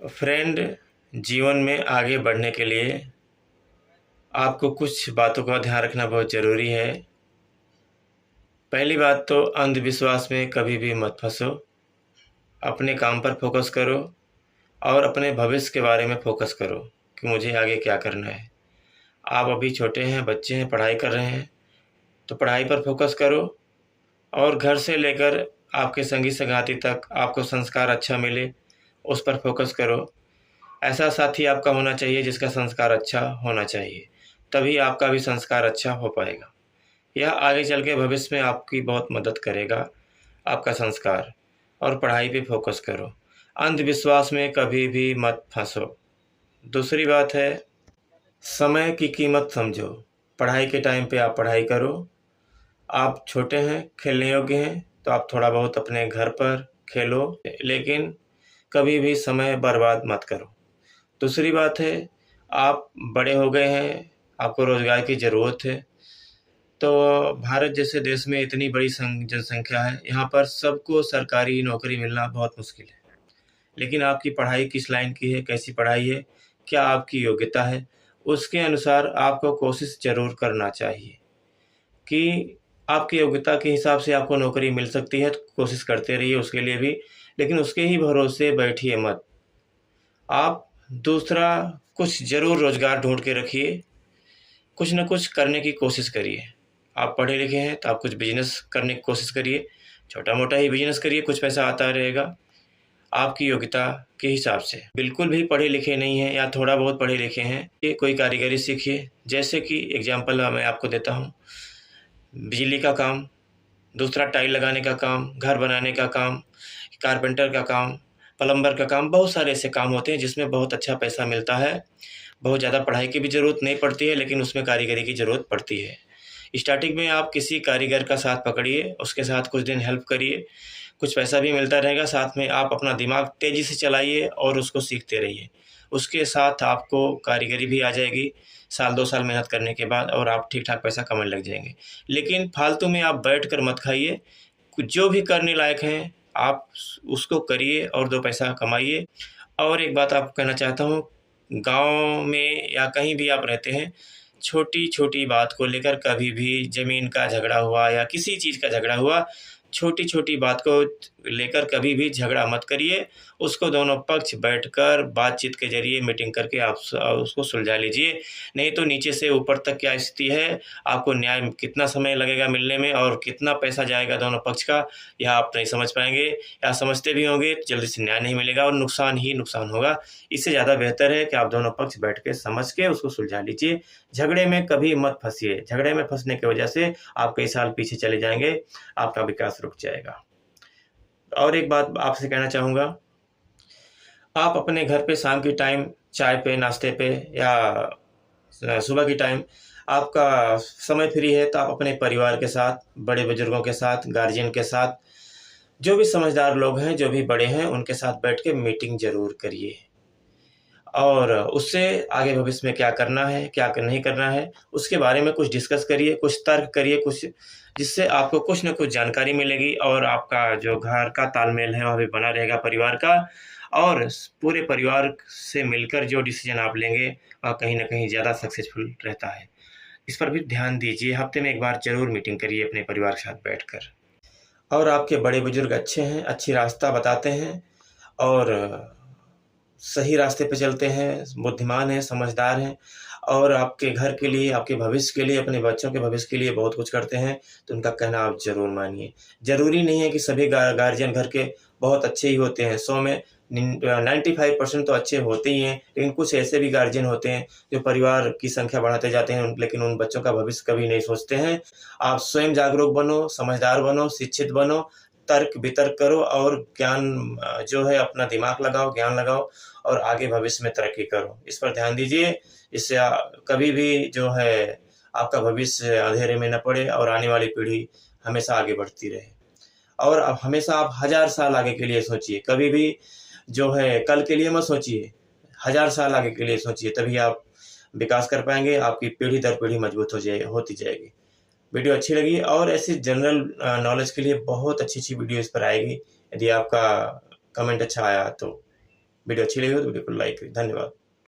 Friend, जीवन में आगे बढ़ने के लिए आपको कुछ बातों का ध्यान रखना बहुत ज़रूरी है। पहली बात तो अंधविश्वास में कभी भी मत फँसो। अपने काम पर फ़ोकस करो और अपने भविष्य के बारे में फ़ोकस करो कि मुझे आगे क्या करना है। आप अभी छोटे हैं, बच्चे हैं, पढ़ाई कर रहे हैं, तो पढ़ाई पर फ़ोकस करो और घर से लेकर आपके संगी-संगाती तक आपको संस्कार अच्छा मिले, उस पर फ़ोकस करो। ऐसा साथी आपका होना चाहिए जिसका संस्कार अच्छा होना चाहिए, तभी आपका भी संस्कार अच्छा हो पाएगा। यह आगे चल के भविष्य में आपकी बहुत मदद करेगा, आपका संस्कार। और पढ़ाई पे फ़ोकस करो। अंधविश्वास में कभी भी मत फँसो। दूसरी बात है, समय की कीमत समझो। पढ़ाई के टाइम पे आप पढ़ाई करो। आप छोटे हैं, खेलने योग्य हैं, तो आप थोड़ा बहुत अपने घर पर खेलो, लेकिन कभी भी समय बर्बाद मत करो। दूसरी बात है, आप बड़े हो गए हैं, आपको रोज़गार की ज़रूरत है, तो भारत जैसे देश में इतनी बड़ी जनसंख्या है, यहाँ पर सबको सरकारी नौकरी मिलना बहुत मुश्किल है। लेकिन आपकी पढ़ाई किस लाइन की है, कैसी पढ़ाई है, क्या आपकी योग्यता है, उसके अनुसार आपको कोशिश ज़रूर करना चाहिए कि आपकी योग्यता के हिसाब से आपको नौकरी मिल सकती है, तो कोशिश करते रहिए उसके लिए भी, लेकिन उसके ही भरोसे बैठिए मत। आप दूसरा कुछ ज़रूर रोज़गार ढूँढ के रखिए, कुछ न कुछ करने की कोशिश करिए। आप पढ़े लिखे हैं तो आप कुछ बिज़नेस करने की कोशिश करिए, छोटा-मोटा ही बिज़नेस करिए, कुछ पैसा आता रहेगा, आपकी योग्यता के हिसाब से। बिल्कुल भी पढ़े लिखे नहीं हैं या थोड़ा बहुत पढ़े लिखे हैं, ये कोई कारीगरी सीखिए। जैसे कि एग्ज़ाम्पल मैं आपको देता हूँ, बिजली का काम, दूसरा टाइल लगाने का काम, घर बनाने का काम, कारपेंटर का काम, प्लम्बर का काम, बहुत सारे ऐसे काम होते हैं जिसमें बहुत अच्छा पैसा मिलता है। बहुत ज़्यादा पढ़ाई की भी ज़रूरत नहीं पड़ती है, लेकिन उसमें कारीगरी की ज़रूरत पड़ती है। स्टार्टिंग में आप किसी कारीगर का साथ पकड़िए, उसके साथ कुछ दिन हेल्प करिए, कुछ पैसा भी मिलता रहेगा, साथ में आप अपना दिमाग तेज़ी से चलाइए और उसको सीखते रहिए। उसके साथ आपको कारीगरी भी आ जाएगी, साल 2 साल मेहनत करने के बाद, और आप ठीक-ठाक पैसा कमाने लग जाएँगे। लेकिन फालतू में आप बैठकर मत खाइए, कुछ जो भी करने लायक हैं, आप उसको करिए और 2 पैसा कमाइए। और एक बात आपको कहना चाहता हूँ, गाँव में या कहीं भी आप रहते हैं, छोटी-छोटी बात को लेकर कभी भी ज़मीन का झगड़ा हुआ या किसी चीज़ का झगड़ा हुआ, छोटी-छोटी बात को लेकर कभी भी झगड़ा मत करिए। उसको दोनों पक्ष बैठकर बातचीत के ज़रिए मीटिंग करके आप उसको सुलझा लीजिए। नहीं तो नीचे से ऊपर तक क्या स्थिति है, आपको न्याय में कितना समय लगेगा मिलने में और कितना पैसा जाएगा दोनों पक्ष का, यह आप नहीं समझ पाएँगे, या समझते भी होंगे तो जल्दी से न्याय नहीं मिलेगा और नुकसान ही नुकसान होगा। इससे ज़्यादा बेहतर है कि आप दोनों पक्ष बैठ के समझ के उसको सुलझा लीजिए। झगड़े में कभी मत फँसिए, झगड़े में फँसने की वजह से आप कई साल पीछे चले जाएँगे, आपका विकास रुक जाएगा। और एक बात आपसे कहना चाहूँगा, आप अपने घर पे शाम के टाइम चाय पे, नाश्ते पे या सुबह के टाइम आपका समय फ्री है तो आप अपने परिवार के साथ, बड़े-बुजुर्गों के साथ, गार्जियन के साथ, जो भी समझदार लोग हैं, जो भी बड़े हैं, उनके साथ बैठ के मीटिंग ज़रूर करिए। और उससे आगे भविष्य में क्या करना है, क्या नहीं करना है, उसके बारे में कुछ डिस्कस करिए, कुछ तर्क करिए, कुछ जिससे आपको कुछ न कुछ जानकारी मिलेगी और आपका जो घर का तालमेल है, वह भी बना रहेगा परिवार का, और पूरे परिवार से मिलकर जो डिसीज़न आप लेंगे, वह कहीं न कहीं ज़्यादा सक्सेसफुल रहता है। इस पर भी ध्यान दीजिए, हफ़्ते में 1 बार ज़रूर मीटिंग करिए अपने परिवार के साथ बैठकर। और आपके बड़े-बुजुर्ग अच्छे हैं, अच्छी रास्ता बताते हैं और सही रास्ते पे चलते हैं, बुद्धिमान हैं, समझदार हैं और आपके घर के लिए, आपके भविष्य के लिए, अपने बच्चों के भविष्य के लिए बहुत कुछ करते हैं, तो उनका कहना आप ज़रूर मानिए। ज़रूरी नहीं है कि सभी गार्जियन घर के बहुत अच्छे ही होते हैं, 100 में 95% तो अच्छे होते ही हैं, लेकिन कुछ ऐसे भी गार्जियन होते हैं, जो परिवार की संख्या बढ़ाते जाते हैं, लेकिन उन बच्चों का भविष्य कभी नहीं सोचते हैं। आप स्वयं जागरूक बनो, समझदार बनो, शिक्षित बनो, तर्क-वितर्क करो और ज्ञान जो है अपना दिमाग लगाओ, ज्ञान लगाओ और आगे भविष्य में तरक्की करो। इस पर ध्यान दीजिए, इससे कभी भी जो है आपका भविष्य अंधेरे में न पड़े और आने वाली पीढ़ी हमेशा आगे बढ़ती रहे। और अब हमेशा आप 1000 साल आगे के लिए सोचिए, कभी भी जो है कल के लिए मत सोचिए, 1000 साल आगे के लिए सोचिए, तभी आप विकास कर पाएँगे, आपकी पीढ़ी दर पीढ़ी मजबूत होती जाएगी। वीडियो अच्छी लगी और ऐसी जनरल नॉलेज के लिए बहुत अच्छी-अच्छी वीडियो इस पर आएगी, यदि आपका कमेंट अच्छा आया तो। वीडियो अच्छी लगी हो तो वीडियो को लाइक करें। धन्यवाद।